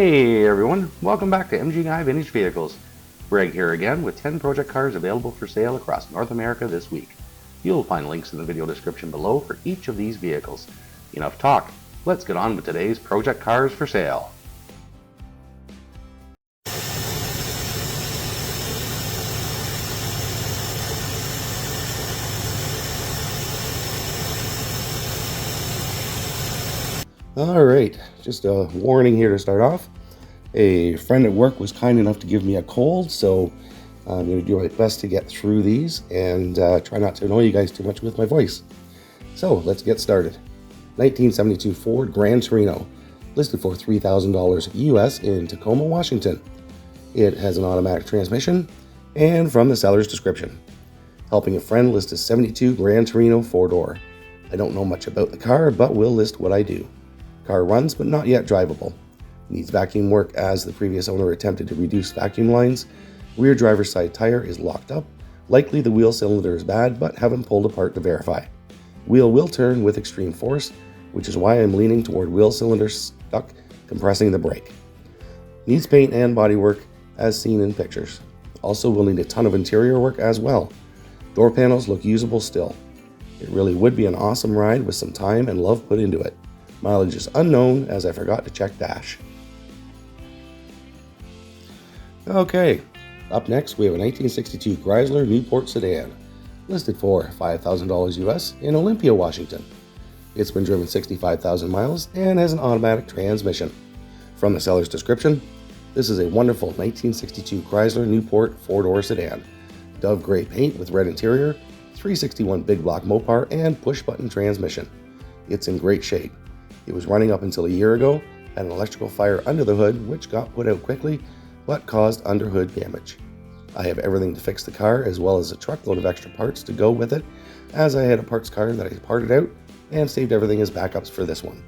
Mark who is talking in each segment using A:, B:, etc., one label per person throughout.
A: Hey everyone, welcome back to MG Guy Vintage Vehicles. Greg here again with 10 project cars available for sale across North America this week. You'll find links in the video description below for each of these vehicles. Enough talk, let's get on with today's project cars for sale. Alright, just a warning here to start off. A friend at work was kind enough to give me a cold, so I'm going to do my best to get through these and try not to annoy you guys too much with my voice. So let's get started. 1972 Ford Grand Torino, listed for $3,000 US in Tacoma, Washington. It has an automatic transmission, and from the seller's description. Helping a friend list a 72 Grand Torino 4-door. I don't know much about the car, but will list what I do. Car runs, but not yet drivable. Needs vacuum work as the previous owner attempted to reduce vacuum lines. Rear driver's side tire is locked up. Likely the wheel cylinder is bad, but haven't pulled apart to verify. Wheel will turn with extreme force, which is why I'm leaning toward wheel cylinder stuck, compressing the brake. Needs paint and body work as seen in pictures. Also will need a ton of interior work as well. Door panels look usable still. It really would be an awesome ride with some time and love put into it. Mileage is unknown as I forgot to check dash. Okay, up next we have a 1962 Krysler Newport sedan, listed for $5,000 US in Olympia, Washington. It's been driven 65,000 miles and has an automatic transmission. From the seller's description, this is a wonderful 1962 Krysler Newport 4-door sedan. Dove gray paint with red interior, 361 big block Mopar, and push-button transmission. It's in great shape. It was running up until a year ago, had an electrical fire under the hood which got put out quickly but caused underhood damage. I have everything to fix the car as well as a truckload of extra parts to go with it, as I had a parts car that I parted out and saved everything as backups for this one.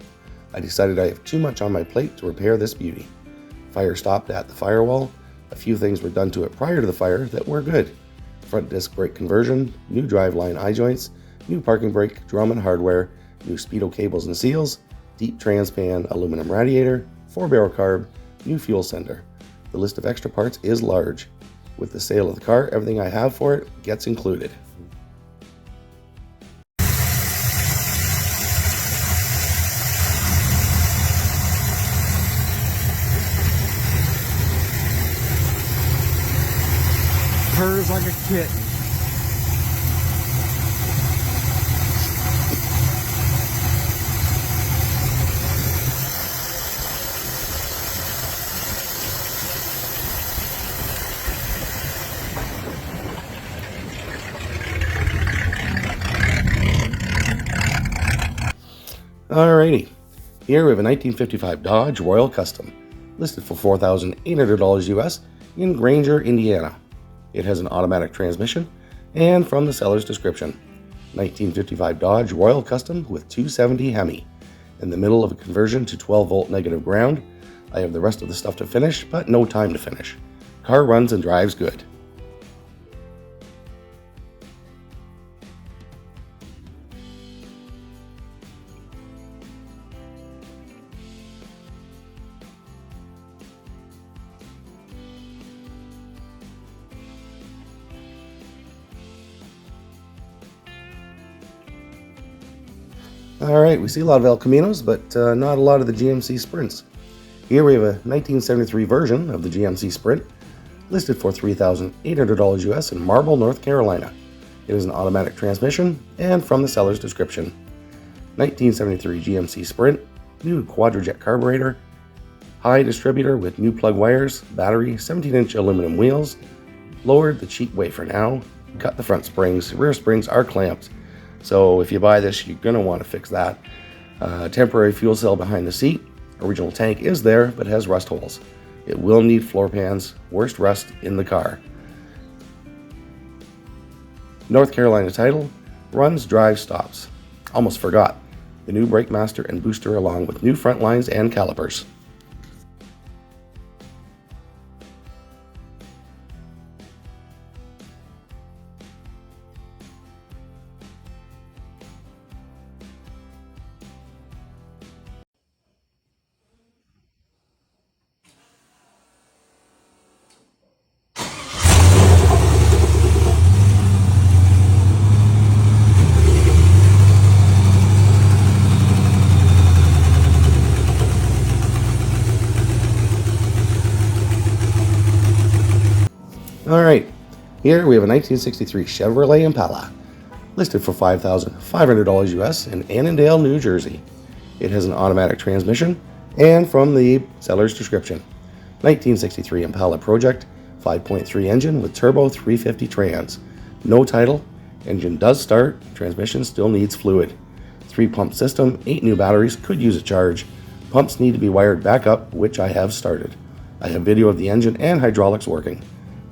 A: I decided I have too much on my plate to repair this beauty. Fire stopped at the firewall. A few things were done to it prior to the fire that were good. Front disc brake conversion, new driveline eye-joints, new parking brake, drum and hardware, new speedo cables and seals, deep transpan aluminum radiator, 4-barrel carb, new fuel sender. The list of extra parts is large. With the sale of the car, everything I have for it gets included.
B: Purrs like a kitten.
A: Alrighty, here we have a 1955 Dodge Royal Custom, listed for $4,800 US in Granger, Indiana. It has an automatic transmission, and from the seller's description, 1955 Dodge Royal Custom with 270 Hemi. In the middle of a conversion to 12-volt negative ground. I have the rest of the stuff to finish, but no time to finish. Car runs and drives good. Alright, we see a lot of El Caminos, but not a lot of the GMC Sprints. Here we have a 1973 version of the GMC Sprint, listed for $3,800 US in Marble, North Carolina. It is an automatic transmission, and from the seller's description. 1973 GMC Sprint, new quadrajet carburetor, high distributor with new plug wires, battery, 17-inch aluminum wheels, lowered the cheap way for now, cut the front springs, rear springs are clamped. So if you buy this, you're going to want to fix that. Temporary fuel cell behind the seat. Original tank is there, but has rust holes. It will need floor pans. Worst rust in the car. North Carolina title. Runs, drives, stops. Almost forgot. The new brake master and booster along with new front lines and calipers. Here we have a 1963 Chevrolet Impala, listed for $5,500 US in Annandale, New Jersey. It has an automatic transmission, and from the seller's description, 1963 Impala Project, 5.3 engine with turbo 350 trans. No title, engine does start, transmission still needs fluid. 3-pump system, 8 new batteries, could use a charge. Pumps need to be wired back up, which I have started. I have video of the engine and hydraulics working.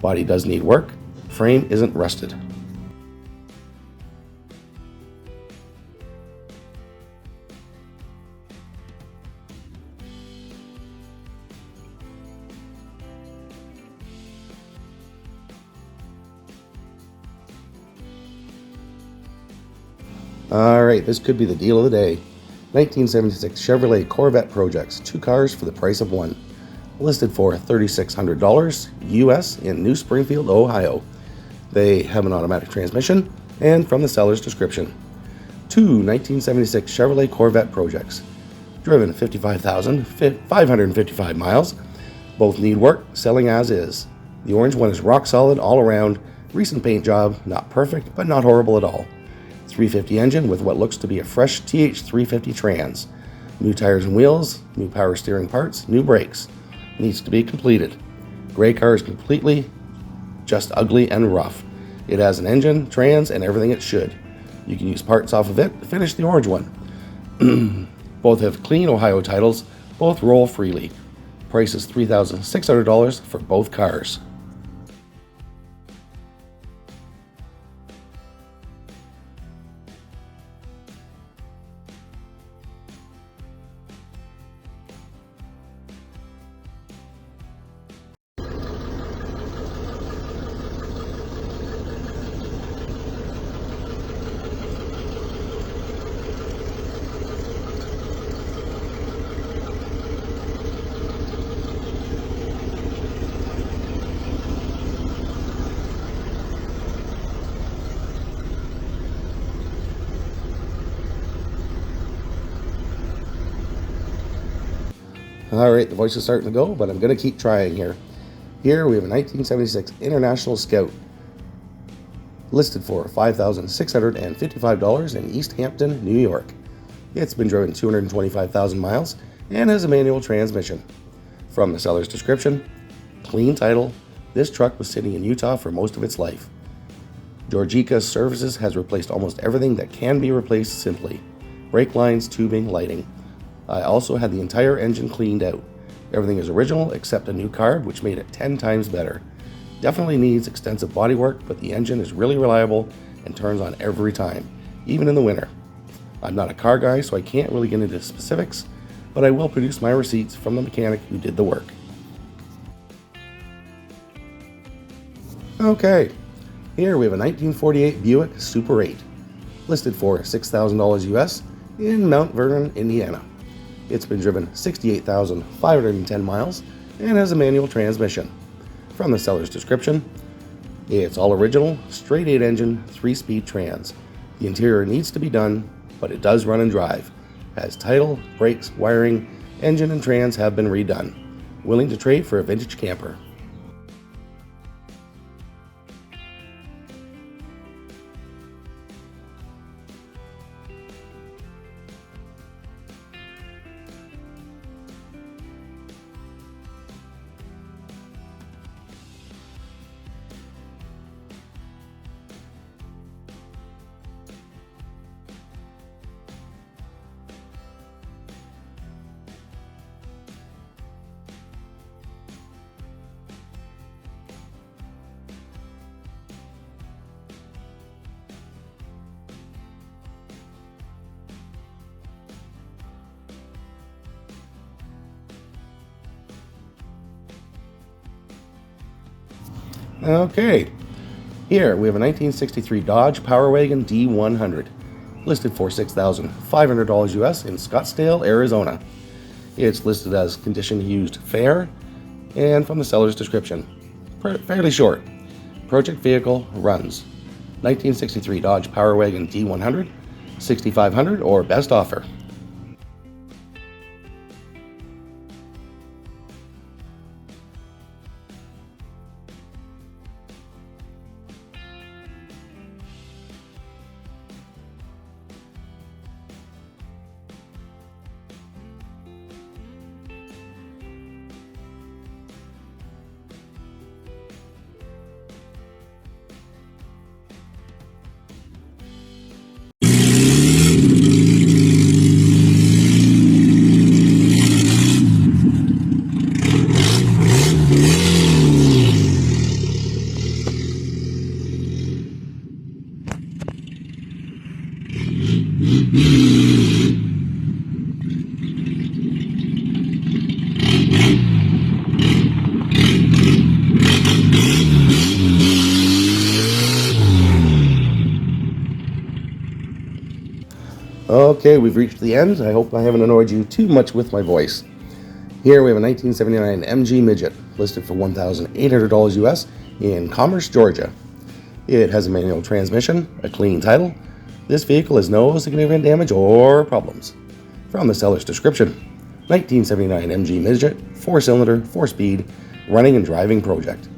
A: Body does need work, frame isn't rusted. Alright, this could be the deal of the day. 1976 Chevrolet Corvette Projects, 2 cars for the price of one. Listed for $3,600 US in New Springfield, Ohio. They have an automatic transmission, and from the seller's description, 2 1976 Chevrolet Corvette Projects, driven 55,555 miles. Both need work, selling as is. The orange one is rock solid all around, recent paint job, not perfect, but not horrible at all. 350 engine with what looks to be a fresh TH350 trans. New tires and wheels, new power steering parts, new brakes. Needs to be completed. Gray car is completely just ugly and rough. It has an engine, trans, and everything it should. You can use parts off of it to finish the orange one. Both have clean Ohio titles, both roll freely. Price is $3,600 for both cars. Alright, the voice is starting to go, but I'm going to keep trying here. Here we have a 1976 International Scout, listed for $5,655 in East Hampton, New York. It's been driven 225,000 miles and has a manual transmission. From the seller's description, clean title, this truck was sitting in Utah for most of its life. Georgica Services has replaced almost everything that can be replaced simply. Brake lines, tubing, lighting. I also had the entire engine cleaned out. Everything is original except a new carb, which made it 10 times better. Definitely needs extensive bodywork, but the engine is really reliable and turns on every time, even in the winter. I'm not a car guy, so I can't really get into specifics, but I will produce my receipts from the mechanic who did the work. Okay, here we have a 1948 Buick Super 8, listed for $6,000 US in Mount Vernon, Indiana. It's been driven 68,510 miles and has a manual transmission. From the seller's description, it's all original, straight 8 engine, 3-speed trans. The interior needs to be done, but it does run and drive. Has title, brakes, wiring, engine and trans have been redone. Willing to trade for a vintage camper. Okay, here we have a 1963 Dodge Power Wagon D100, listed for $6,500 US in Scottsdale, Arizona. It's listed as condition used fair, and from the seller's description, fairly short. Project vehicle runs 1963 Dodge Power Wagon D100, $6,500 or best offer. Okay, we've reached the end. I hope I haven't annoyed you too much with my voice. Here we have a 1979 MG Midget, listed for $1,800 US in Commerce, Georgia. It has a manual transmission, a clean title. This vehicle has no significant damage or problems. From the seller's description, 1979 MG Midget, 4-cylinder, 4-speed, running and driving project.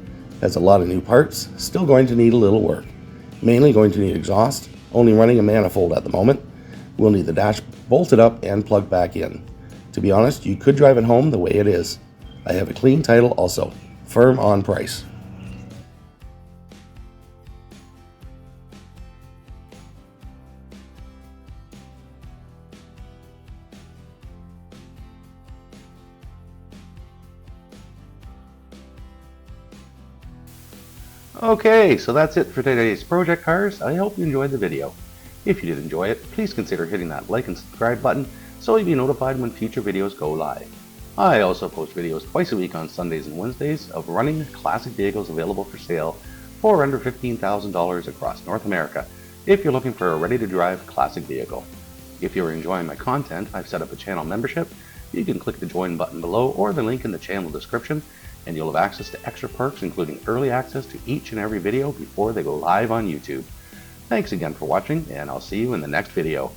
A: Has a lot of new parts, still going to need a little work. Mainly going to need exhaust, only running a manifold at the moment. We'll need the dash bolted up and plugged back in. To be honest, you could drive it home the way it is. I have a clean title also. Firm on price. Okay, so that's it for today's Project Cars. I hope you enjoyed the video. If you did enjoy it, please consider hitting that like and subscribe button so you'll be notified when future videos go live. I also post videos twice a week on Sundays and Wednesdays of running classic vehicles available for sale for under $15,000 across North America if you're looking for a ready-to-drive classic vehicle. If you're enjoying my content, I've set up a channel membership. You can click the join button below or the link in the channel description, and you'll have access to extra perks including early access to each and every video before they go live on YouTube. Thanks again for watching, and I'll see you in the next video.